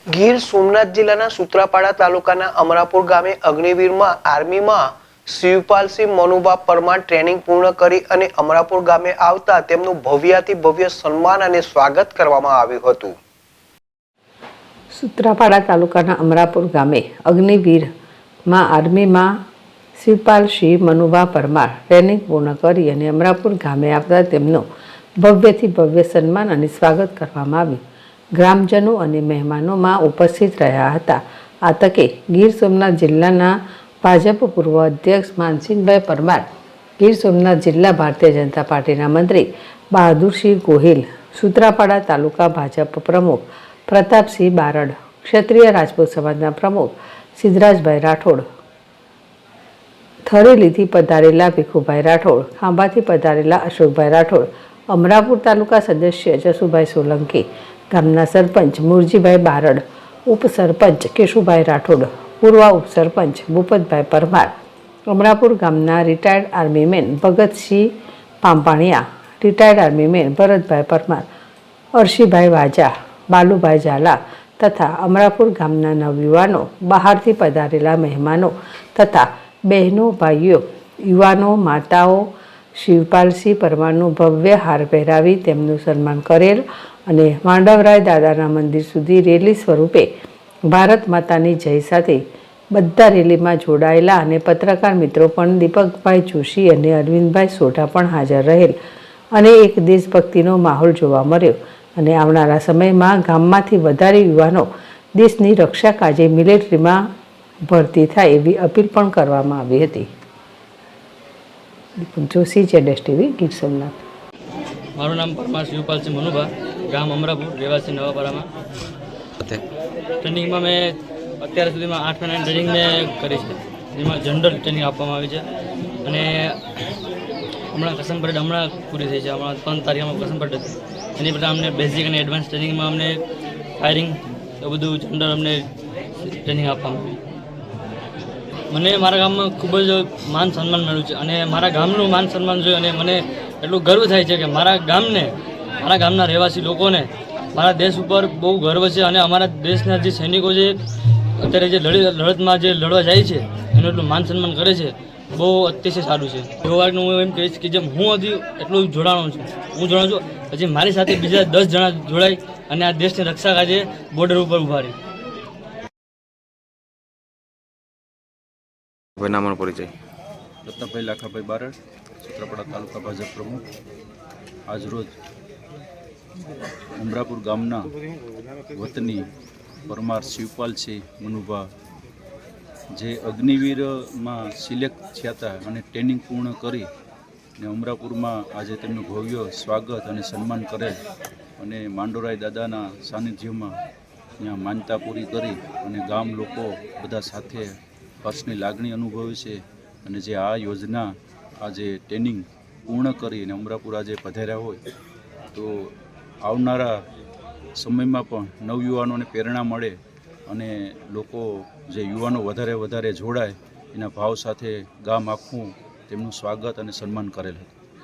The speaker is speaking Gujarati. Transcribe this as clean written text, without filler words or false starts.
ગીર સોમનાથ જિલ્લાના સૂત્રાપાડા તાલુકાના અમરાપુર ગામે અગ્નિવીરમાં આર્મીમાં શિવપાલસિંહ મનુભા પરમાર ટ્રેનિંગ પૂર્ણ કરી અને અમરાપુર ગામે આવતા તેમનું ભવ્યાતિ ભવ્ય સન્માન અને સ્વાગત કરવામાં આવ્યું હતું। સૂત્રાપાડા તાલુકાના અમરાપુર ગામે અગ્નિવીરમાં આર્મીમાં શિવપાલસિંહ મનુભા પરમાર ટ્રેનિંગ પૂર્ણ કરી અને અમરાપુર ગામે આવતા તેમનું ભવ્યથી ભવ્ય સન્માન અને સ્વાગત કરવામાં આવ્યું। ગ્રામજનો અને મહેમાનોમાં ઉપસ્થિત રહ્યા હતા। આ તકે ગીર સોમનાથ જિલ્લાના ભાજપ પૂર્વ અધ્યક્ષ માનસિંહભાઈ પરમાર, ગીર સોમનાથ જિલ્લા ભારતીય જનતા પાર્ટીના મંત્રી બહાદુરસિંહ ગોહિલ, સૂત્રાપાડા તાલુકા ભાજપ પ્રમુખ પ્રતાપસિંહ બારડ, ક્ષત્રિય રાજપૂત સમાજના પ્રમુખ સિદ્ધરાજભાઈ રાઠોડ, થરેલીથી પધારેલા ભીખુભાઈ રાઠોડ, ખાંભાથી પધારેલા અશોકભાઈ રાઠોડ, અમરાપુર તાલુકા સદસ્ય જસુભાઈ સોલંકી, ગામના સરપંચ મુરજીભાઈ બારડ, ઉપસરપંચ કેશુભાઈ રાઠોડ, પૂર્વ ઉપસરપંચ ભૂપતભાઈ પરમાર, અમરાપુર ગામના retired army man Bhagatsinh Pampaniya, retired army man Bharatbhai Parmar, Arshibhai Vaja, Balubhai Zala તથા અમરાપુર ગામના નવયુવાનો, બહારથી પધારેલા મહેમાનો તથા બહેનો, ભાઈઓ, યુવાનો, માતાઓ શિવપાલસિંહ પરમારનું ભવ્ય હાર પહેરાવી તેમનું સન્માન કરેલ અને માંડવરાય દાદાના મંદિર સુધી રેલી સ્વરૂપે ભારત માતાની જય સાથે બધા રેલીમાં જોડાયેલા અને પત્રકાર મિત્રો પણ દીપકભાઈ જોશી અને અરવિંદભાઈ સોઢા પણ હાજર રહેલ અને એક દેશભક્તિનો માહોલ જોવા મળ્યો અને આવનારા સમયમાં ગામમાંથી વધારે યુવાનો દેશની રક્ષા કાજે મિલિટરીમાં ભરતી થાય એવી અપીલ પણ કરવામાં આવી હતી। દીપક જોશી, જેડેશ ટીવી, ગીર સોમનાથ। મારું નામ પરમાર શિવપાલસિંહ મનુભા, ગામ અમરાપુર, રહેવાસી નવાપાડામાં। ટ્રેનિંગમાં મેં અત્યાર સુધીમાં 8 મહિનાની ટ્રેનિંગ મેં કરી છે, જેમાં જનરલ ટ્રેનિંગ આપવામાં આવી છે અને હમણાં કસમ પરેડ હમણાં પૂરી થઈ છે, હમણાં 3 તારીખમાં કસમ પરેડ હતી। એની પહેલાં અમને બેઝિક અને એડવાન્સ ટ્રેનિંગમાં અમને ફાયરિંગ એ બધું જનરલ અમને ટ્રેનિંગ આપવામાં આવી। મને મારા ગામમાં ખૂબ જ માન સન્માન મળ્યું છે અને મારા ગામનું માન સન્માન જોઈ અને મને એટલું ગર્વ થાય છે કે મારા ગામને, મારા ગામના રહેવાસી લોકોને મારા દેશ ઉપર બહુ ગર્વ છે અને અમારા દેશના જે સૈનિકો જે અત્યારે જે લડતમાં જે લડવા જાય છે એનું એટલું માન સન્માન કરે છે, બહુ અતિશય સારું છે। યુવાકનું હું એમ કહીશ કે જેમ હું હજી એટલું જોડાણું છું પછી મારી સાથે બીજા 10 જણા જોડાય અને આ દેશની રક્ષા કાજે બોર્ડર ઉપર ઊભા રહે। નામનો પરિચય? રત્નભાઈ લાખાભાઈ બારડ, સૂત્રાપાડા તાલુકા ભાજપ પ્રમુખ। આજરોજ અમરાપુર ગામના વતની પરમાર શિવપાલસિંહ મનુભા જે અગ્નિવીરમાં સિલેક્ટ થયા હતા અને ટ્રેનિંગ પૂર્ણ કરી અને અમરાપુરમાં આજે તેમનું ભવ્ય સ્વાગત અને સન્માન કરેલ અને માંડોરાય દાદાના સાનિધ્યમાં ત્યાં માનતા પૂરી કરી અને ગામ લોકો બધા સાથે હર્ષની લાગણી અનુભવે છે અને જે આ યોજના આજે ટ્રેનિંગ પૂર્ણ કરી અને અમરાપુર આજે પધાર્યા હોય તો આવનારા સમયમાં પણ નવયુવાનોને પ્રેરણા મળે અને લોકો જે યુવાનો વધારે જોડાય એના ભાવ સાથે ગામ આખું તેમનું સ્વાગત અને સન્માન કરેલ હતું।